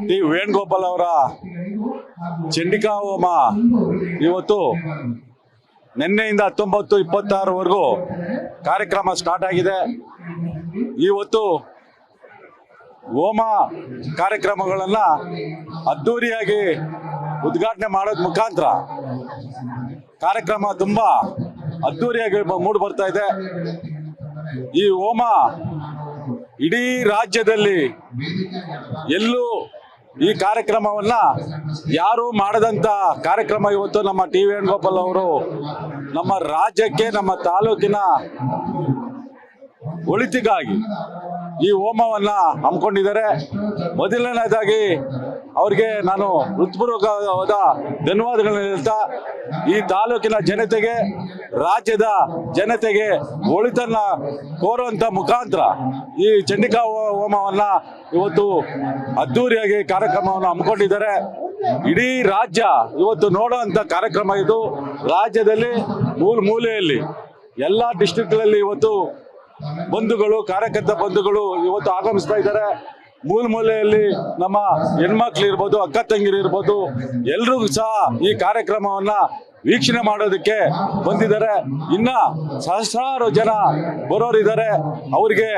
T Venugopal ಅವರ ಚಂಡಿಕಾ ಹೋಮ ಇವತ್ತು ನಿನ್ನೆಯಿಂದ 19-26ವರೆಗೂ ಕಾರ್ಯಕ್ರಮ ಸ್ಟಾರ್ಟ್ ಆಗಿದೆ. ಇವತ್ತು ಹೋಮ ಕಾರ್ಯಕ್ರಮಗಳನ್ನು ಅದ್ದೂರಿಯಾಗಿ ಉದ್ಘಾಟನೆ ಮಾಡೋದ್ ಮುಖಾಂತರ ಕಾರ್ಯಕ್ರಮ ತುಂಬಾ ಅದ್ದೂರಿಯಾಗಿ ಮೂಡಿ ಬರ್ತಾ ಇದೆ. ಈ ಹೋಮ ಇಡೀ ರಾಜ್ಯದಲ್ಲಿ ಎಲ್ಲೂ ಈ ಕಾರ್ಯಕ್ರಮವನ್ನ ಯಾರು ಮಾಡದಂತ ಕಾರ್ಯಕ್ರಮ ಇವತ್ತು ನಮ್ಮ ಟಿ ವೇಣುಗೋಪಾಲ್ ಅವರು ನಮ್ಮ ರಾಜ್ಯಕ್ಕೆ, ನಮ್ಮ ತಾಲೂಕಿನ ಒಳಿತಿಗಾಗಿ ಈ ಹೋಮವನ್ನ ಹಮ್ಮಿಕೊಂಡಿದ್ದಾರೆ. ಮೊದಲನೇದಾಗಿ ಅವ್ರಿಗೆ ನಾನು ಹೃತ್ಪೂರ್ವಕವಾದ ಧನ್ಯವಾದಗಳನ್ನ ಹೇಳ್ತಾ, ಈ ತಾಲೂಕಿನ ಜನತೆಗೆ, ರಾಜ್ಯದ ಜನತೆಗೆ ಒಳಿತನ್ನ ಕೋರುವಂತ ಮುಖಾಂತರ ಈ ಚಂಡಿಕಾ ಹೋಮವನ್ನ ಇವತ್ತು ಅದ್ದೂರಿಯಾಗಿ ಕಾರ್ಯಕ್ರಮವನ್ನು ಹಮ್ಮಿಕೊಂಡಿದ್ದಾರೆ. ಇಡೀ ರಾಜ್ಯ ಇವತ್ತು ನೋಡುವಂತ ಕಾರ್ಯಕ್ರಮ ಇದು. ರಾಜ್ಯದಲ್ಲಿ ಮೂಲೆಯಲ್ಲಿ ಎಲ್ಲ ಡಿಸ್ಟ್ರಿಕ್ಟ್ಗಳಲ್ಲಿ ಇವತ್ತು ಬಂಧುಗಳು, ಕಾರ್ಯಕರ್ತ ಬಂಧುಗಳು ಇವತ್ತು ಆಗಮಿಸ್ತಾ ಇದ್ದಾರೆ. ಮೂಲೆಯಲ್ಲಿ ನಮ್ಮ ಹೆಣ್ಮಕ್ಳು ಇರ್ಬೋದು, ಅಕ್ಕ ತಂಗಿರು ಇರ್ಬೋದು, ಎಲ್ರಿಗೂ ಸಹ ಈ ಕಾರ್ಯಕ್ರಮವನ್ನ ವೀಕ್ಷಣೆ ಮಾಡೋದಕ್ಕೆ ಬಂದಿದ್ದಾರೆ. ಇನ್ನ ಸಹಸ್ರಾರು ಜನ ಬರೋರಿದ್ದಾರೆ. ಅವ್ರಿಗೆ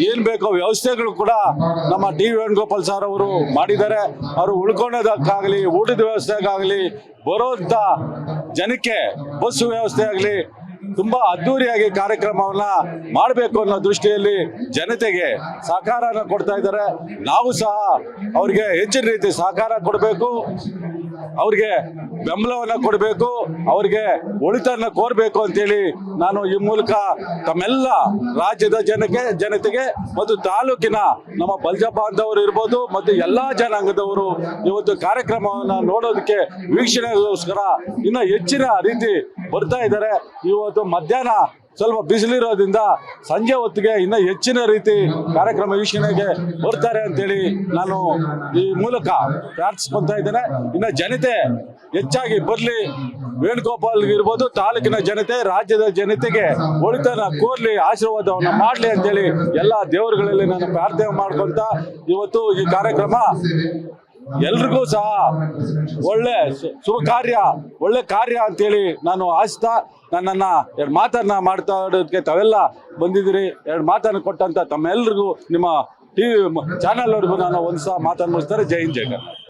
ಏನ್ ಬೇಕೋ ವ್ಯವಸ್ಥೆಗಳು ಕೂಡ ನಮ್ಮ ಟಿ ವೇಣುಗೋಪಾಲ್ ಸರ್ ಅವರು ಮಾಡಿದ್ದಾರೆ. ಅವರು ಉಳ್ಕೊಳ್ಳೋದಕ್ಕಾಗಲಿ, ಊಟದ ವ್ಯವಸ್ಥೆಗಾಗಲಿ, ಬರೋಂಥ ಜನಕ್ಕೆ ಬಸ್ ವ್ಯವಸ್ಥೆ ಆಗಲಿ ತುಂಬಾ ಅದ್ದೂರಿಯಾಗಿ ಕಾರ್ಯಕ್ರಮವನ್ನ ಮಾಡಬೇಕು ಅನ್ನೋ ದೃಷ್ಟಿಯಲ್ಲಿ ಜನತೆಗೆ ಸಹಕಾರನ ಕೊಡ್ತಾ ಇದ್ದಾರೆ. ನಾವು ಸಹ ಅವ್ರಿಗೆ ಹೆಚ್ಚಿನ ರೀತಿ ಸಹಕಾರ ಕೊಡಬೇಕು, ಅವ್ರಿಗೆ ಬೆಂಬಲವನ್ನ ಕೊಡಬೇಕು, ಅವ್ರಿಗೆ ಒಳಿತನ್ನ ಕೋರಬೇಕು ಅಂತೇಳಿ ನಾನು ಈ ಮೂಲಕ ತಮ್ಮೆಲ್ಲ ರಾಜ್ಯದ ಜನತೆಗೆ ಮತ್ತು ತಾಲೂಕಿನ ನಮ್ಮ ಬಲ್ಜ ಬಾಂಧವರು ಇರ್ಬೋದು ಮತ್ತು ಎಲ್ಲಾ ಜನಾಂಗದವರು ಇವತ್ತು ಕಾರ್ಯಕ್ರಮವನ್ನ ನೋಡೋದಕ್ಕೆ ವೀಕ್ಷಣೆಗೋಸ್ಕರ ಇನ್ನು ಹೆಚ್ಚಿನ ರೀತಿ ಬರ್ತಾ ಇದ್ದಾರೆ. ಇವತ್ತು ಮಧ್ಯಾಹ್ನ ಸ್ವಲ್ಪ ಬಿಸಿಲಿರೋದ್ರಿಂದ ಸಂಜೆ ಹೊತ್ತಿಗೆ ಇನ್ನೂ ಹೆಚ್ಚಿನ ರೀತಿ ಕಾರ್ಯಕ್ರಮ ವೀಕ್ಷಣೆಗೆ ಬರ್ತಾರೆ ಅಂತೇಳಿ ನಾನು ಈ ಮೂಲಕ ಪ್ರಾರ್ಥಿಸ್ಕೊತಾ ಇದ್ದೇನೆ. ಇನ್ನು ಜನತೆ ಹೆಚ್ಚಾಗಿ ಬರಲಿ, ವೇಣುಗೋಪಾಲ್ ಇರ್ಬೋದು, ತಾಲೂಕಿನ ಜನತೆ, ರಾಜ್ಯದ ಜನತೆಗೆ ಒಳಿತನ ಕೋರ್ಲಿ, ಆಶೀರ್ವಾದವನ್ನು ಮಾಡಲಿ ಅಂತೇಳಿ ಎಲ್ಲ ದೇವರುಗಳಲ್ಲಿ ನಾನು ಪ್ರಾರ್ಥನೆ ಮಾಡ್ಕೊಂತ ಇವತ್ತು ಈ ಕಾರ್ಯಕ್ರಮ ಎಲ್ರಿಗೂ ಸಹ ಒಳ್ಳೆ ಶುಭ ಕಾರ್ಯ, ಒಳ್ಳೆ ಕಾರ್ಯ ಅಂತೇಳಿ ನಾನು ಆಶಿಸ್ತಾ ನನ್ನನ್ನ ಎರಡು ಮಾತನ್ನ ಮಾತಾಡೋದಕ್ಕೆ ತಾವೆಲ್ಲ ಬಂದಿದ್ದೀರಿ. ಎರಡು ಮಾತನ್ನು ಕೊಟ್ಟಂತ ತಮ್ಮೆಲ್ರಿಗೂ, ನಿಮ್ಮ ಟಿವಿ ಚಾನಲ್ ಅವ್ರಿಗೂ ನಾನು ಒಂದು ಸಹ ಮಾತನ್ನು ಮುಗಿಸ್ತಾರೆ. ಜೈ ಹಿಂದ್, ಜೈ ಕರ್ನಾಟಕ.